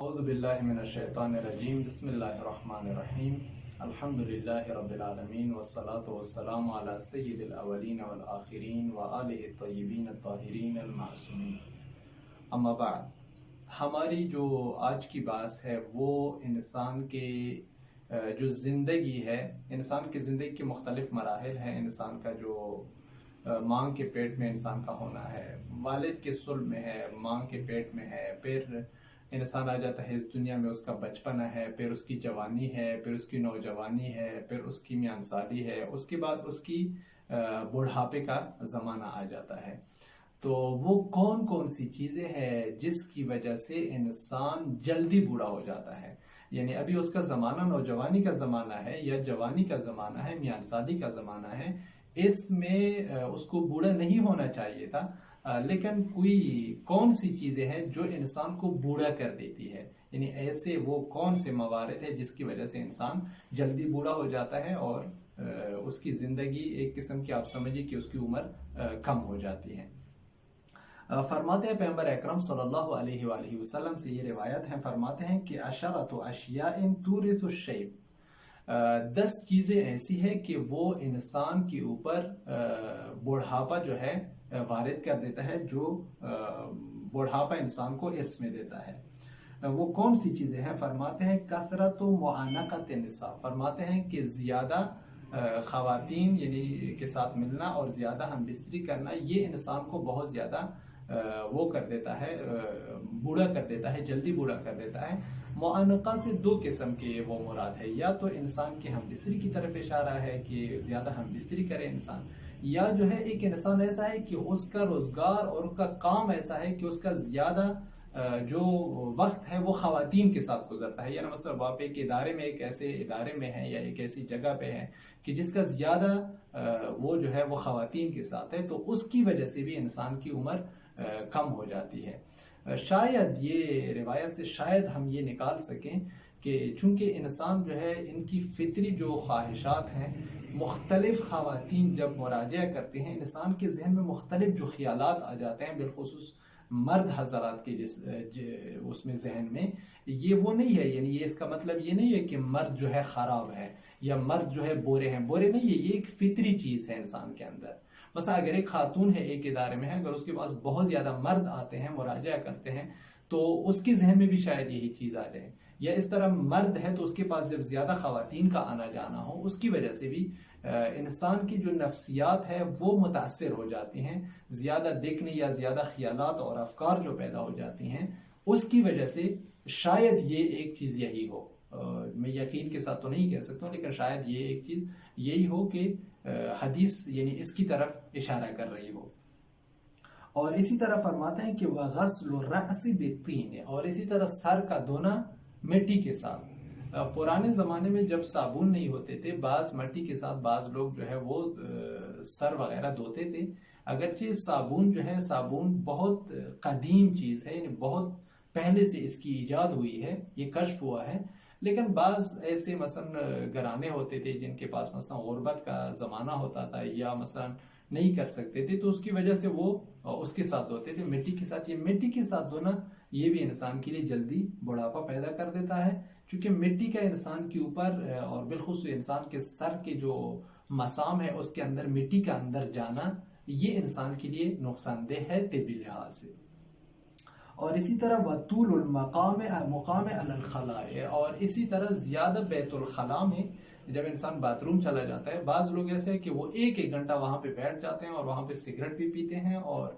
اعوذ باللہ من الشیطان الرجیم بسم اللہ الرحمن الرحیم الحمدللہ رب العالمین والصلاة والسلام علی سید الاولین والآخرین وآلہ الطیبین الطاہرین المعصومین. اما بعد، ہماری جو آج کی بات ہے وہ انسان کے جو زندگی ہے، انسان کی زندگی کے مختلف مراحل ہیں. انسان کا جو ماں کے پیٹ میں انسان کا ہونا ہے، والد کے صلب میں ہے، ماں کے پیٹ میں ہے، پھر انسان آ جاتا ہے اس دنیا میں، اس کا بچپنا ہے، پھر اس کی جوانی ہے، پھر اس کی نوجوانی ہے، پھر اس کی میان سالی ہے، اس کے بعد اس کی بڑھاپے کا زمانہ آ جاتا ہے. تو وہ کون کون سی چیزیں ہیں جس کی وجہ سے انسان جلدی بوڑھا ہو جاتا ہے؟ یعنی ابھی اس کا زمانہ نوجوانی کا زمانہ ہے یا جوانی کا زمانہ ہے، میان سالی کا زمانہ ہے. اس میں اس کو بوڑھا نہیں ہونا چاہیے تھا، لیکن کوئی کون سی چیزیں ہیں جو انسان کو بوڑھا کر دیتی ہے؟ یعنی ایسے وہ کون سے موارد ہیں جس کی وجہ سے انسان جلدی بوڑھا ہو جاتا ہے اور اس کی زندگی ایک قسم کی آپ سمجھیے کہ اس کی عمر کم ہو جاتی ہے. فرماتے ہیں پیغمبر اکرم صلی اللہ علیہ وآلہ وسلم سے، یہ روایت ہے، فرماتے ہیں کہ عشرۃ اشیاء تورث الشیب، 10 چیزیں ایسی ہیں کہ وہ انسان کے اوپر بڑھاپا جو ہے وارد کر دیتا ہے، جو بڑھاپا انسان کو ارث میں دیتا ہے. وہ کون سی چیزیں ہیں؟ فرماتے ہیں کثرت و معانقۃ النساء، فرماتے ہیں کہ زیادہ خواتین یعنی کے ساتھ ملنا اور زیادہ ہم بستری کرنا، یہ انسان کو بہت زیادہ وہ کر دیتا ہے، بوڑھا کر دیتا ہے، جلدی بوڑھا کر دیتا ہے. معانقہ سے 2 قسم کے وہ مراد ہے، یا تو انسان کی ہم بستری کی طرف اشارہ ہے کہ زیادہ ہم بستری کرے انسان، یا جو ہے ایک انسان ایسا ہے کہ اس کا روزگار اور اس کا کام ایسا ہے کہ اس کا زیادہ جو وقت ہے وہ خواتین کے ساتھ گزرتا ہے. یعنی مثلا آپ ایک ادارے میں، ایک ایسے ادارے میں ہیں یا ایک ایسی جگہ پہ ہیں کہ جس کا زیادہ وہ جو ہے وہ خواتین کے ساتھ ہے، تو اس کی وجہ سے بھی انسان کی عمر کم ہو جاتی ہے. شاید یہ روایت سے شاید ہم یہ نکال سکیں کہ چونکہ انسان جو ہے ان کی فطری جو خواہشات ہیں، مختلف خواتین جب مراجعہ کرتے ہیں انسان کے ذہن میں مختلف جو خیالات آ جاتے ہیں، بالخصوص مرد حضرات کے اس میں ذہن میں یہ وہ نہیں ہے. یعنی یہ اس کا مطلب یہ نہیں ہے کہ مرد جو ہے خراب ہے یا مرد جو ہے بورے ہیں، بورے نہیں ہے، یہ ایک فطری چیز ہے انسان کے اندر. مثلا اگر ایک خاتون ہے، ایک ادارے میں ہے، اگر اس کے پاس بہت زیادہ مرد آتے ہیں، مراجعہ کرتے ہیں، تو اس کے ذہن میں بھی شاید یہی چیز آ جائے. یا اس طرح مرد ہے تو اس کے پاس جب زیادہ خواتین کا آنا جانا ہو، اس کی وجہ سے بھی انسان کی جو نفسیات ہے وہ متاثر ہو جاتی ہیں. زیادہ دیکھنے یا زیادہ خیالات اور افکار جو پیدا ہو جاتی ہیں، اس کی وجہ سے شاید یہ ایک چیز یہی ہو. میں یقین کے ساتھ تو نہیں کہہ سکتا ہوں، لیکن شاید یہ ایک چیز یہی ہو کہ حدیث یعنی اس کی طرف اشارہ کر رہی ہو. اور اسی طرح فرماتے ہیں کہ وَغَسْلُ الرَّأْسِ بِالطِّينِ، اور اسی طرح سر کا دھونا مٹی کے ساتھ. پرانے زمانے میں جب صابن نہیں ہوتے تھے، بعض مٹی کے ساتھ بعض لوگ جو ہے وہ سر وغیرہ دھوتے تھے. اگرچہ صابن جو ہے، صابن بہت قدیم چیز ہے، یعنی بہت پہلے سے اس کی ایجاد ہوئی ہے، یہ کشف ہوا ہے. لیکن بعض ایسے مثلا گھرانے ہوتے تھے جن کے پاس مثلا غربت کا زمانہ ہوتا تھا یا مثلا نہیں کر سکتے تھے، تو اس کی وجہ سے وہ اس کے ساتھ دھوتے تھے مٹی کے ساتھ. یہ مٹی کے ساتھ دھونا یہ بھی انسان کے لیے جلدی بڑھاپا پیدا کر دیتا ہے، چونکہ مٹی کا انسان کے اوپر اور بالخصوص انسان کے سر کے جو مسام ہے اس کے اندر مٹی کا اندر جانا، یہ انسان کے لیے نقصان دہ ہے طبی لحاظ سے. اور اسی طرح وطول المقام مقام علی الخلاء، اور اسی طرح زیادہ بیت الخلاء میں جب انسان باتھ روم چلا جاتا ہے، بعض لوگ ایسے ہیں کہ وہ ایک گھنٹہ وہاں پہ بیٹھ جاتے ہیں اور وہاں پہ سگریٹ بھی پیتے ہیں اور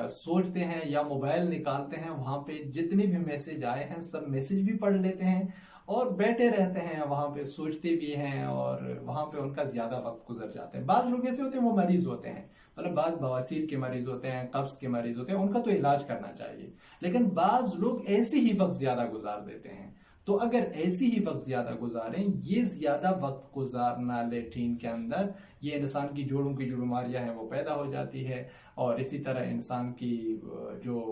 سوچتے ہیں یا موبائل نکالتے ہیں، وہاں پہ جتنے بھی میسج آئے ہیں سب میسج بھی پڑھ لیتے ہیں اور بیٹھے رہتے ہیں، وہاں پہ سوچتے بھی ہیں اور وہاں پہ ان کا زیادہ وقت گزر جاتا ہے. بعض لوگ ایسے ہوتے ہیں وہ مریض ہوتے ہیں، مطلب بعض بواسیر کے مریض ہوتے ہیں، قبض کے مریض ہوتے ہیں، ان کا تو علاج کرنا چاہیے. لیکن بعض لوگ ایسے ہی وقت زیادہ گزار دیتے ہیں. تو اگر ایسی ہی وقت زیادہ گزاریں، یہ زیادہ وقت گزارنا لیٹرین کے اندر یہ انسان کی جوڑوں کی جو بیماریاں ہیں وہ پیدا ہو جاتی ہے، اور اسی طرح انسان کی جو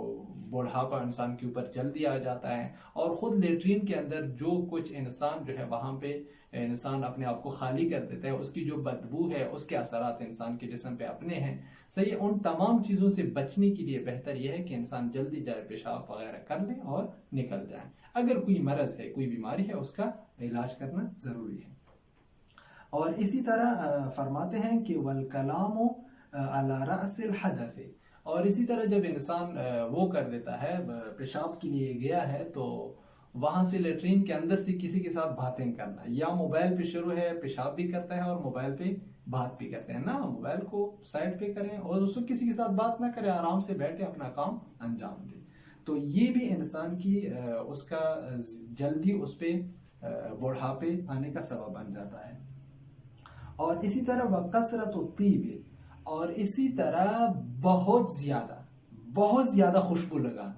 بوڑھاپا انسان کے اوپر جلدی آ جاتا ہے، اور خود لیٹرین کے اندر جو کچھ انسان جو ہے وہاں پہ انسان اپنے آپ کو خالی کر دیتا ہے، اس کی جو بدبو ہے، اس کے اثرات انسان کے جسم پہ اپنے ہیں. صحیح، ان تمام چیزوں سے بچنے کے لیے بہتر یہ ہے کہ انسان جلدی جائے پیشاب وغیرہ کر لے اور نکل جائے. اگر کوئی مرض ہے، کوئی بیماری ہے، اس کا علاج کرنا ضروری ہے. اور اسی طرح فرماتے ہیں کہ والکلام علی رأس الحدث، اور اسی طرح جب انسان وہ کر دیتا ہے، پیشاب کے لیے گیا ہے، تو وہاں سے لیٹرین کے اندر سے کسی کے ساتھ باتیں کرنا، یا موبائل پہ شروع ہے، پیشاب بھی کرتا ہے اور موبائل پہ بات بھی کرتے ہیں نا، موبائل کو سائڈ پہ کریں اور اس کو کسی کے ساتھ بات نہ کریں، آرام سے بیٹھے اپنا کام انجام دیں. تو یہ بھی انسان کی اس کا جلدی اس پہ بڑھاپے آنے کا سبب بن جاتا ہے. اور اسی طرح وکثرت الطیب، اور اسی طرح بہت زیادہ خوشبو لگانا.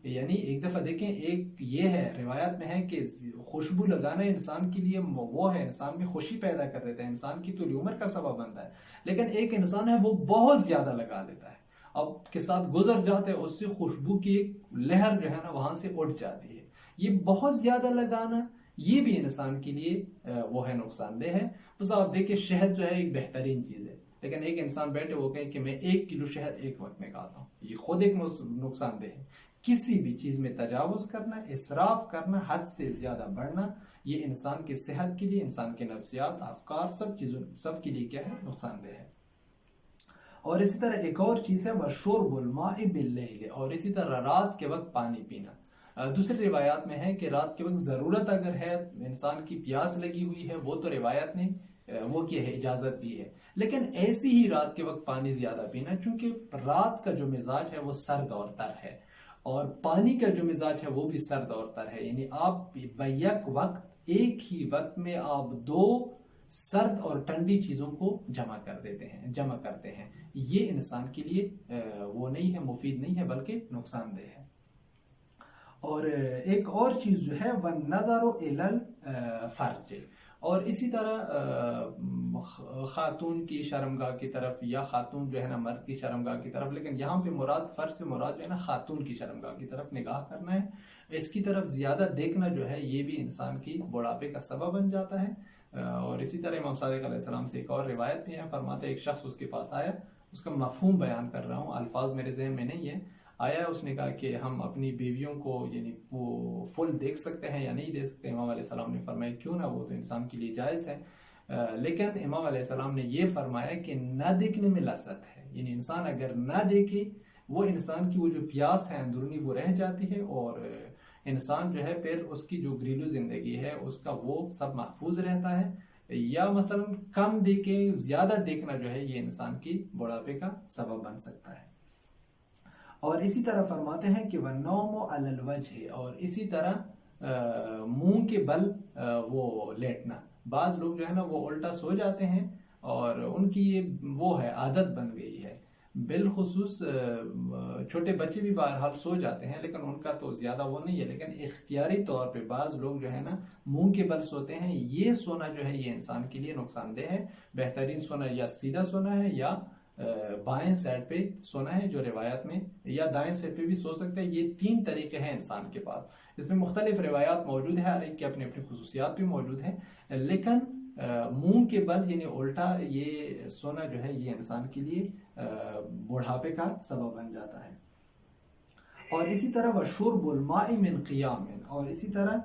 یعنی ایک دفعہ دیکھیں، ایک یہ ہے روایت میں ہے کہ خوشبو لگانا انسان کے لیے وہ ہے، انسان میں خوشی پیدا کر دیتا ہے، انسان کی طول عمر کا سبب بنتا ہے. لیکن ایک انسان ہے وہ بہت زیادہ لگا دیتا ہے، اب کے ساتھ گزر جاتے ہیں، اس سے خوشبو کی ایک لہر جو ہے نا وہاں سے اٹھ جاتی ہے. یہ بہت زیادہ لگانا یہ بھی انسان کے لیے وہ ہے نقصان دہ ہے. بس آپ دیکھیں، شہد جو ہے ایک بہترین چیز ہے، لیکن ایک انسان بیٹھے وہ کہیں کہ میں 1 کلو شہد ایک وقت میں کھاتا ہوں، یہ خود ایک نقصان دہ ہے. کسی بھی چیز میں تجاوز کرنا، اسراف کرنا، حد سے زیادہ بڑھنا، یہ انسان کی صحت کے لیے، انسان کے نفسیات، افکار، سب کے لیے کیا ہے؟ نقصان دہ ہے. اور اسی طرح ایک اور چیز ہے وَشُرْبُ الْمَاءِ بِاللَّيْلِ، اور اسی طرح رات کے وقت پانی پینا. دوسری روایات میں ہے کہ رات کے وقت ضرورت اگر ہے، انسان کی پیاس لگی ہوئی ہے، وہ تو روایت نے وہ کیا ہے؟ اجازت دی ہے. لیکن ایسی ہی رات کے وقت پانی زیادہ پینا، چونکہ رات کا جو مزاج ہے وہ سرد اور تر ہے، اور پانی کا جو مزاج ہے وہ بھی سرد اور تر ہے. یعنی آپ بیک وقت، ایک ہی وقت میں آپ 2 سرد اور ٹھنڈی چیزوں کو جمع کرتے ہیں. یہ انسان کے لیے وہ نہیں ہے، مفید نہیں ہے، بلکہ نقصان دہ ہے. اور ایک اور چیز جو ہے وَالنَّظَرُ إِلَى الْفَرْجِ، اور اسی طرح خاتون کی شرمگاہ کی طرف، یا خاتون جو ہے نا مرد کی شرمگاہ کی طرف، لیکن یہاں پہ فرج سے مراد جو ہے نا خاتون کی شرمگاہ کی طرف نگاہ کرنا ہے. اس کی طرف زیادہ دیکھنا جو ہے یہ بھی انسان کی بڑھاپے کا سبب بن جاتا ہے. اور اسی طرح امام صادق علیہ السلام سے ایک اور روایت بھی ہے، فرماتے ایک شخص اس کے پاس آیا، اس کا مفہوم بیان کر رہا ہوں، الفاظ میرے ذہن میں نہیں ہے. آیا، اس نے کہا کہ ہم اپنی بیویوں کو یعنی وہ فل دیکھ سکتے ہیں یا نہیں دیکھ سکتے؟ امام علیہ السلام نے فرمایا کیوں نہ، وہ تو انسان کے لیے جائز ہے. لیکن امام علیہ السلام نے یہ فرمایا کہ نہ دیکھنے میں لذت ہے. یعنی انسان اگر نہ دیکھے، وہ انسان کی وہ جو پیاس ہے اندرونی وہ رہ جاتی ہے، اور انسان جو ہے پھر اس کی جو گھریلو زندگی ہے اس کا وہ سب محفوظ رہتا ہے. یا مثلا کم دیکھے، زیادہ دیکھنا جو ہے یہ انسان کی بڑھاپے کا سبب بن سکتا ہے. اور اسی طرح فرماتے ہیں کہ وَالنَّوْمُ عَلَى الْوَجْهِ، اور اسی طرح منہ کے بل وہ لیٹنا. بعض لوگ جو ہے نا وہ الٹا سو جاتے ہیں، اور ان کی یہ وہ ہے عادت بن گئی ہے. بالخصوص چھوٹے بچے بھی بہرحال سو جاتے ہیں، لیکن ان کا تو زیادہ وہ نہیں ہے. لیکن اختیاری طور پہ بعض لوگ جو ہے نا منہ کے بل سوتے ہیں. یہ سونا جو ہے یہ انسان کے لیے نقصان دہ ہے. بہترین سونا یا سیدھا سونا ہے، یا بائیں سائڈ پہ سونا ہے جو روایت میں، یا دائیں سائڈ پہ بھی سو سکتے ہیں. یہ 3 طریقے ہیں انسان کے پاس. اس میں مختلف روایات موجود ہیں، ہر ایک کے اپنے اپنی خصوصیات بھی موجود ہیں. لیکن منہ کے بل یعنی الٹا یہ سونا جو ہے یہ انسان کے لیے بڑھاپے کا سبب بن جاتا ہے. اور اسی طرح وَشُرْبُ الْمَاءِ مِنْ قِيَامٍ، اور اسی طرح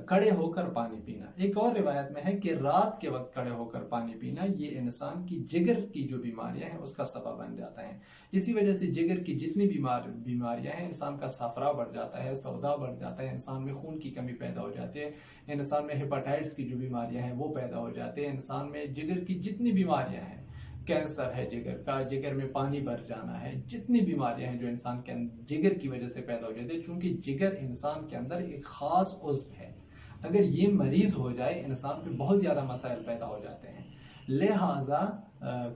کڑے ہو کر پانی پینا. ایک اور روایت میں ہے کہ رات کے وقت کڑے ہو کر پانی پینا یہ انسان کی جگر کی جو بیماریاں ہیں اس کا سبب بن جاتا ہے. اسی وجہ سے جگر کی جتنی بیماریاں ہیں، انسان کا صفرا بڑھ جاتا ہے، سودا بڑھ جاتا ہے، انسان میں خون کی کمی پیدا ہو جاتی ہے، انسان میں ہیپاٹائٹس کی جو بیماریاں ہیں وہ پیدا ہو جاتے ہیں، انسان میں جگر کی جتنی بیماریاں ہیں، کینسر ہے جگر کا، جگر میں پانی بھر جانا ہے، جتنی بیماریاں ہیں جو انسان کے اندر جگر کی وجہ سے پیدا ہو جاتی ہے. چونکہ جگر انسان کے اندر ایک خاص عضو ہے، اگر یہ مریض ہو جائے انسان پہ بہت زیادہ مسائل پیدا ہو جاتے ہیں. لہٰذا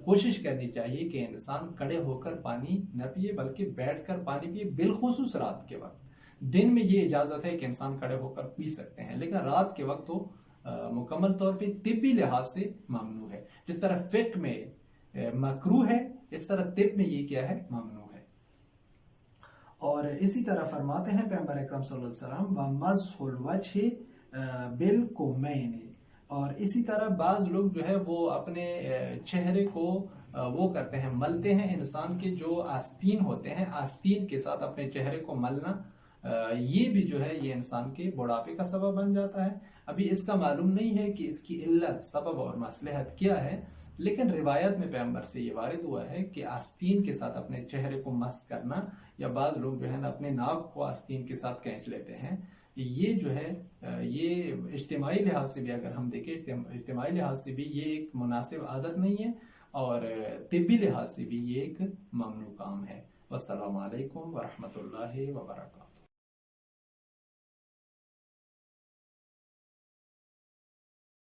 کوشش کرنی چاہیے کہ انسان کڑے ہو کر پانی نہ پیے، بلکہ بیٹھ کر پانی پیے. بالخصوص رات کے وقت. دن میں یہ اجازت ہے کہ انسان کڑے ہو کر پی سکتے ہیں، لیکن رات کے وقت تو مکمل طور پہ طبی لحاظ سے ممنوع ہے. جس طرح فقہ میں مکروہ ہے، اس طرح طب میں یہ کیا ہے؟ ممنوع ہے. اور اسی طرح فرماتے ہیں پیغمبر اکرم صلی اللہ علیہ وسلم وَمَسْحُ الْوَجْهِ بِالْكُمَّيْنِ. اور اسی طرح بعض لوگ جو ہے وہ اپنے چہرے کو وہ کرتے ہیں، ملتے ہیں. انسان کے جو آستین ہوتے ہیں، آستین کے ساتھ اپنے چہرے کو ملنا، یہ بھی جو ہے یہ انسان کے بڑھاپے کا سبب بن جاتا ہے. ابھی اس کا معلوم نہیں ہے کہ اس کی علت، سبب اور مصلحت کیا ہے، لیکن روایت میں پیغمبر سے یہ وارد ہوا ہے کہ آستین کے ساتھ اپنے چہرے کو مس کرنا، یا بعض لوگ جو ہے نا اپنے ناک کو آستین کے ساتھ کھینچ لیتے ہیں، یہ جو ہے یہ اجتماعی لحاظ سے بھی اگر ہم دیکھیں، اجتماعی لحاظ سے بھی یہ ایک مناسب عادت نہیں ہے، اور طبی لحاظ سے بھی یہ ایک ممنوع کام ہے. والسلام علیکم ورحمۃ اللہ وبرکاتہ.